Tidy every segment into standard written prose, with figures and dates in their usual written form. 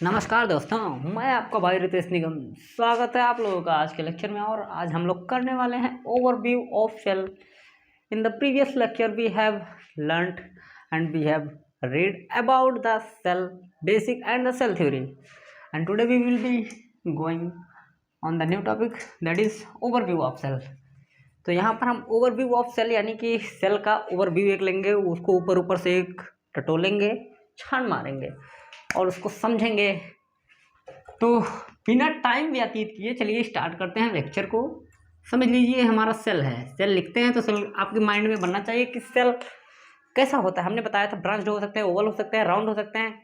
नमस्कार दोस्तों, मैं आपका भाई रितेश निगम। स्वागत है आप लोगों का आज के लेक्चर में। और आज हम लोग करने वाले हैं overview of cell. In the previous lecture we have learned and we have read about the cell basic and the cell theory, and today we will be going on the new topic, that is overview of cell. तो यहाँ पर हम overview of cell यानी कि cell का overview एक लेंगे, उसको ऊपर ऊपर से एक टटोलेंगे, छान मारेंगे और उसको समझेंगे। तो बिना टाइम व्यतीत किए चलिए स्टार्ट करते हैं लेक्चर को। समझ लीजिए हमारा सेल है, सेल लिखते हैं तो सेल आपके माइंड में बनना चाहिए कि सेल कैसा होता है। हमने बताया था ब्रांच्ड हो सकते हैं, ओवल हो सकते हैं, राउंड हो सकते हैं,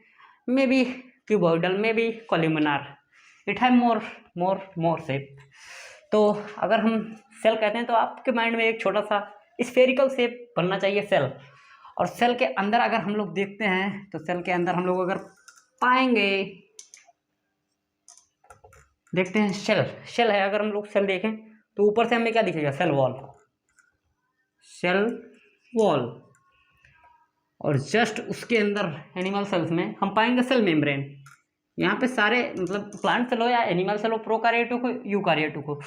may be cuboidal, may be columnar, it have more shape. तो अगर हम सेल कहते हैं तो आपके माइंड में एक छोटा सा स्फेरिकल शेप बनना चाहिए सेल। और सेल के अंदर अगर हम लोग देखते हैं तो सेल के अंदर हम लोग अगर पाएंगे, देखते हैं शेल है। अगर हम लोग सेल देखें तो ऊपर से हमें क्या दिखेगा? Cell wall. और जस्ट उसके अंदर एनिमल सेल्स में हम पाएंगे सेल मेम्ब्रेन। यहाँ पे सारे मतलब प्लांट सेल हो या एनिमल सेल हो, प्रोकैरियोटिक हो यूकैरियोटिक हो,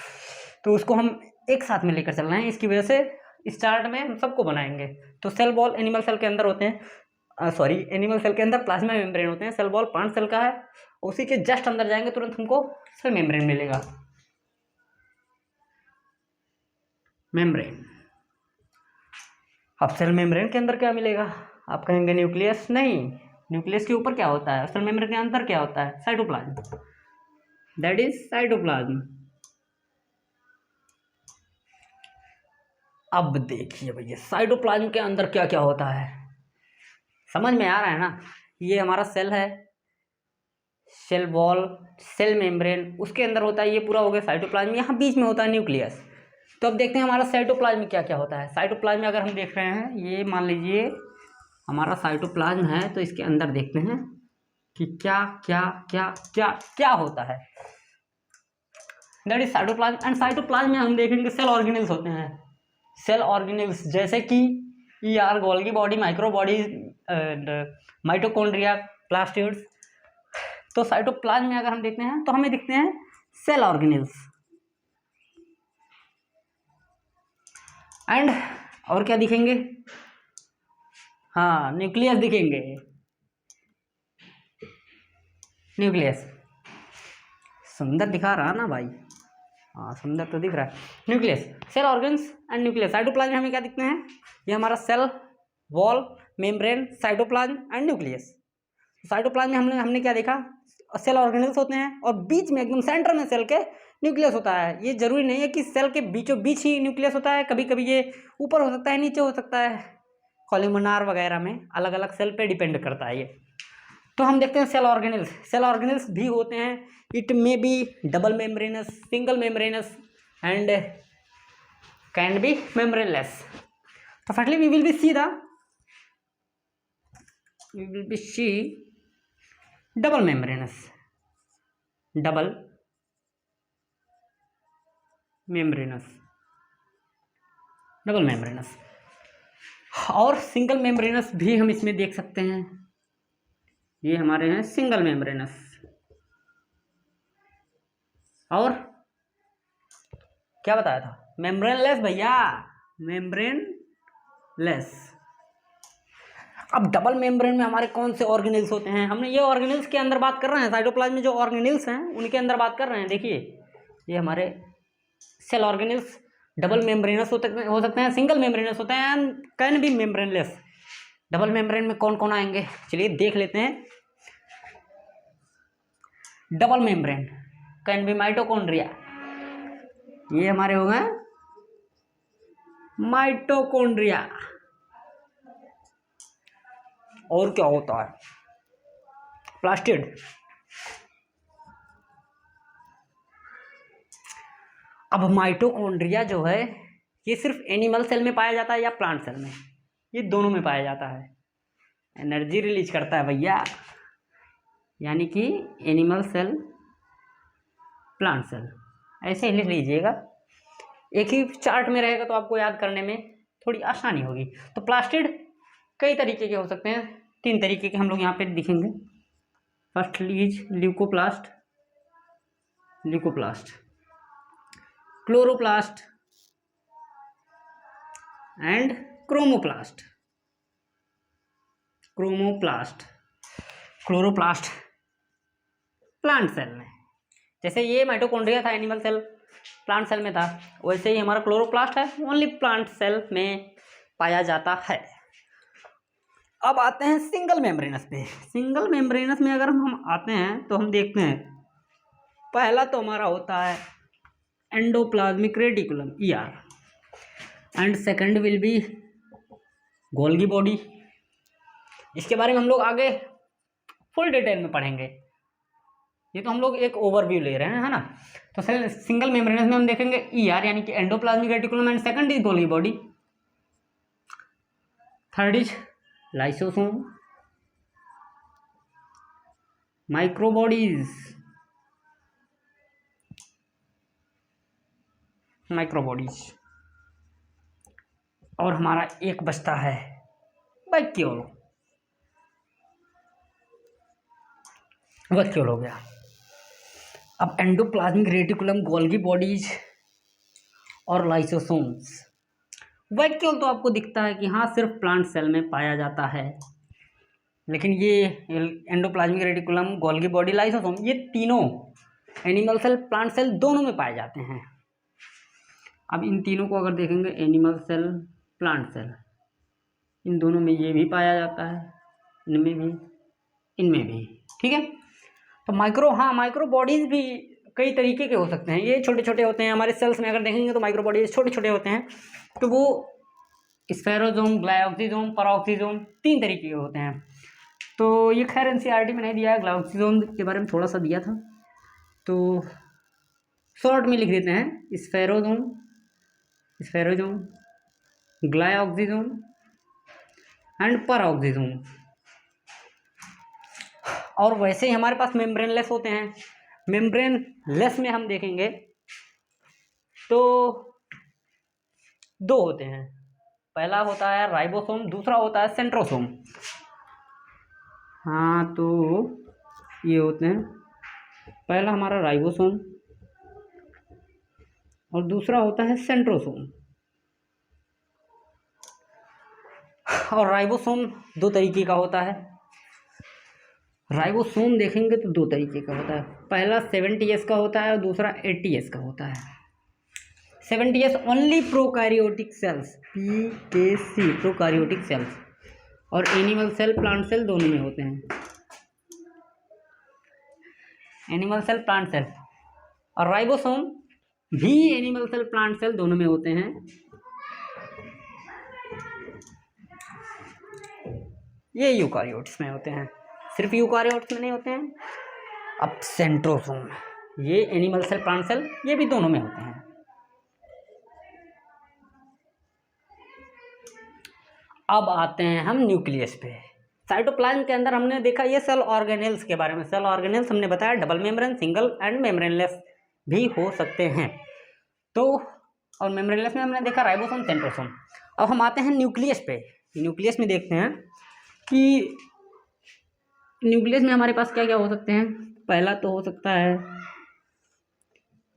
तो उसको हम एक साथ में लेकर चल रहे हैं। इसकी वजह से स्टार्ट में हम सबको बनाएंगे। तो सेल वॉल एनिमल सेल के अंदर होते हैं, एनिमल सेल के अंदर प्लाज्मा मेम्ब्रेन होते हैं। सेल वॉल प्लांट सेल का है, उसी के जस्ट अंदर जाएंगे तुरंत हमको सेल मेम्ब्रेन मिलेगा। मेम्ब्रेन। अब सेल मेम्ब्रेन के अंदर क्या मिलेगा? आप कहेंगे न्यूक्लियस। नहीं, न्यूक्लियस के ऊपर क्या होता है? सेल मेम्ब्रेन के अंदर क्या होता है? Cytoplasm, that is cytoplasm. अब देखिए भैया साइटोप्लाज्म के अंदर क्या क्या होता है, समझ में आ रहा है ना? ये हमारा सेल है, सेल वॉल, सेल मेम्ब्रेन, उसके अंदर होता है, ये पूरा हो गया साइटोप्लाज्म। यहाँ बीच में होता है न्यूक्लियस। तो अब देखते हैं हमारा साइटोप्लाज्म में क्या क्या होता है। साइटोप्लाज्म में अगर हम देख रहे हैं, ये मान लीजिए हमारा साइटोप्लाज्म है, तो इसके अंदर देखते हैं कि क्या क्या क्या क्या क्या होता है। That is cytoplasm. And cytoplasm में हम देखेंगे सेल ऑर्गेनेल्स होते हैं। सेल ऑर्गेनेल्स जैसे कि ER, Golgi body, micro body, mitochondria, plastids. तो साइटोप्लाज्म में अगर हम देखते हैं तो हमें दिखते हैं सेल ऑर्गेनेल्स। एंड और क्या दिखेंगे? हाँ, न्यूक्लियस दिखेंगे। न्यूक्लियस सुंदर दिखा रहा ना भाई? हाँ, सुंदर तो दिख रहा है। Nucleus, cell organs and nucleus. Cytoplasm में हमें क्या दिखते हैं? ये हमारा cell wall, membrane, cytoplasm and nucleus. Cytoplasm में हमने क्या देखा? सेल ऑर्गेनेल्स होते हैं और बीच में एकदम सेंटर में सेल के न्यूक्लियस होता है। ये जरूरी नहीं है कि सेल के बीचों बीच ही न्यूक्लियस होता है, कभी कभी ये ऊपर हो सकता है, नीचे हो सकता है, कॉलमनार वगैरह में, अलग अलग सेल पे डिपेंड करता है ये। तो हम देखते हैं सेल ऑर्गेनेल्स। सेल ऑर्गेनेल्स भी होते हैं, it may be double membranous, single membranous and can be membraneless. तो firstly we will see double membranous और सिंगल मेम्ब्रेनस भी हम इसमें देख सकते हैं। ये हमारे हैं सिंगल मेम्ब्रेनस। और क्या बताया था? मेम्ब्रेनलेस भैया, मेम्ब्रेनलेस। अब डबल मेम्ब्रेन में हमारे कौन से ऑर्गेनेल्स होते हैं? हमने ये ऑर्गेनेल्स के अंदर बात कर रहे हैं, साइटोप्लाज्म में जो ऑर्गेनेल्स हैं उनके अंदर बात कर रहे हैं। देखिए ये हमारे सेल ऑर्गेनेल्स डबल मेम्ब्रेनस हो सकते हैं, सिंगल मेम्ब्रेनस होते हैं, and can be membraneless. Double membrane में कौन कौन आएंगे चलिए देख लेते हैं। Double membrane can be mitochondria, ये हमारे हो गए माइटोकॉन्ड्रिया। और क्या होता है? प्लास्टिड। अब माइटोकॉन्ड्रिया जो है ये सिर्फ एनिमल सेल में पाया जाता है या प्लांट सेल में? ये दोनों में पाया जाता है। एनर्जी रिलीज करता है भैया, यानी कि एनिमल सेल, प्लांट सेल, ऐसे ही लिख लीजिएगा। एक ही चार्ट में रहेगा तो आपको याद करने में थोड़ी आसानी होगी। तो प्लास्टिड कई तरीके के हो सकते हैं, 3 तरीके के हम लोग यहाँ पे दिखेंगे। First is leucoplast, chloroplast and chromoplast. Chloroplast plant cell में, जैसे ये माइटोकॉन्ड्रिया था एनिमल सेल, प्लांट सेल में था, वैसे ही हमारा क्लोरोप्लास्ट है, ओनली प्लांट सेल में पाया जाता है। अब आते हैं सिंगल मेम्ब्रेनस पे। सिंगल मेम्ब्रेनस में अगर हम आते हैं तो हम देखते हैं, पहला तो हमारा होता है endoplasmic reticulum ER, and second will be Golgi body. इसके बारे में हम लोग आगे फुल डिटेल में पढ़ेंगे, ये तो हम लोग एक ओवरव्यू ले रहे हैं, है ना। तो सिंगल मेम्ब्रेनस में हम देखेंगे ER यानी कि endoplasmic reticulum, and second is Golgi body, third is lysosome, microbodies, और हमारा एक बचता है वैक्यूल हो गया। अब एंडोप्लाज्मिक रेटिकुलम, गोल्गी बॉडीज और लाइसोसोम्स। वैक्यूल तो आपको दिखता है कि हाँ सिर्फ प्लांट सेल में पाया जाता है, लेकिन ये endoplasmic reticulum, Golgi body, lysosome, ये तीनों एनिमल सेल, प्लांट सेल दोनों में पाए जाते हैं। अब इन तीनों को अगर देखेंगे, एनिमल सेल, प्लांट सेल, इन दोनों में ये भी पाया जाता है, इनमें भी, ठीक है। तो माइक्रो बॉडीज भी कई तरीके के हो सकते हैं, ये छोटे छोटे होते हैं। हमारे सेल्स में अगर देखेंगे तो माइक्रो बॉडीज छोटे छोटे होते हैं, तो वो स्फेरोजोम, ग्लाइऑक्सीजोम, पेरोक्सीजोम, 3 तरीके के होते हैं। तो ये खैर NCERT में नहीं दिया है, ग्लाइऑक्सीजोम के बारे में थोड़ा सा दिया था, तो शॉर्ट में लिख देते हैं, स्फेरोजोम, ग्लाइऑक्सीजोम एंड पेरोक्सीजोम। और वैसे ही हमारे पास मेम्ब्रेनलेस होते हैं। मेम्ब्रेनलेस में हम देखेंगे तो 2 होते हैं, पहला होता है राइबोसोम, दूसरा होता है सेंट्रोसोम। हाँ, तो ये होते हैं, पहला हमारा राइबोसोम और दूसरा होता है सेंट्रोसोम। और राइबोसोम 2 तरीके का होता है। राइबोसोम देखेंगे तो 2 तरीके का होता है, पहला 70S का होता है और दूसरा 80S का होता है। 70S only prokaryotic cells, PKC, prokaryotic cells, और एनिमल सेल, प्लांट सेल दोनों में होते हैं। एनिमल सेल, प्लांट सेल, और राइबोसोम भी एनिमल सेल, प्लांट सेल दोनों में होते हैं। ये यूकारियोट्स में होते हैं, सिर्फ यूकारियोट्स में नहीं होते हैं। अब सेंट्रोसोम, ये एनिमल सेल, प्लांट सेल, ये भी दोनों में होते हैं। अब आते हैं हम न्यूक्लियस पे। साइटोप्लाज्म के अंदर हमने देखा ये सेल ऑर्गेनेल्स के बारे में। सेल ऑर्गेनेल्स हमने बताया double membrane, single and membraneless भी हो सकते हैं। तो और मेम्ब्रेनलेस में हमने देखा राइबोसोम, सेंट्रोसोम। अब हम आते हैं न्यूक्लियस पे। न्यूक्लियस में देखते हैं कि न्यूक्लियस में हमारे पास क्या क्या हो सकते हैं। पहला तो हो सकता है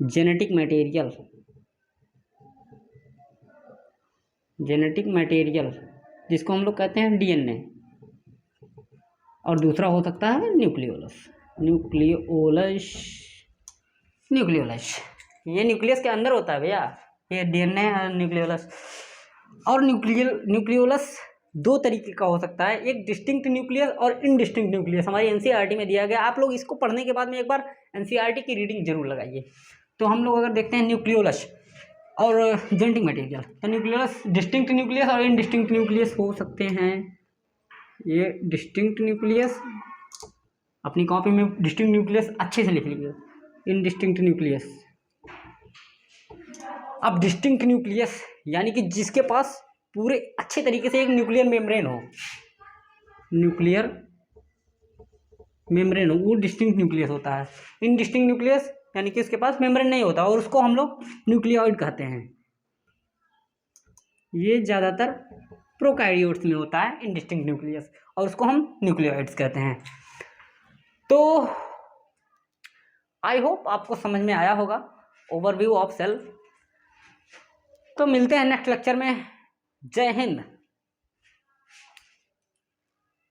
जेनेटिक मटेरियल, जिसको हम लोग कहते हैं DNA। और दूसरा हो सकता है न्यूक्लियोलस। ये न्यूक्लियस के अंदर होता है भैया, ये DNA है न्यूक्लियोलस। और न्यूक्लियोलस 2 तरीके का हो सकता है, एक डिस्टिंक्ट न्यूक्लियस और इनडिस्टिंक्ट न्यूक्लियस। हमारी NCERT में दिया गया, आप लोग इसको पढ़ने के बाद में एक बार NCERT की रीडिंग जरूर लगाइए। तो हम लोग अगर देखते हैं न्यूक्लियोलस और जेनेटिक मटेरियल, तो न्यूक्लियस डिस्टिंक्ट न्यूक्लियस और इनडिस्टिंक्ट न्यूक्लियस हो सकते हैं। ये डिस्टिंक्ट न्यूक्लियस, अपनी कॉपी में डिस्टिंक्ट न्यूक्लियस अच्छे से लिख लीजिए, इनडिस्टिंक्ट न्यूक्लियस। अब डिस्टिंक्ट न्यूक्लियस यानी कि जिसके पास पूरे अच्छे तरीके से एक न्यूक्लियर मेम्ब्रेन हो, वो डिस्टिंक्ट न्यूक्लियस होता है। इनडिस्टिंक्ट न्यूक्लियस यानी कि उसके पास मेम्ब्रेन नहीं होता, और उसको हम लोग न्यूक्लियोइड कहते हैं। ये ज़्यादातर प्रोकैरियोट्स में होता है इनडिस्टिंक्ट न्यूक्लियस, और उसको हम न्यूक्लियोइड्स कहते हैं। तो आई होप आपको समझ में आया होगा ओवरव्यू ऑफ सेल। तो मिलते हैं नेक्स्ट लेक्चर में। जय हिंद।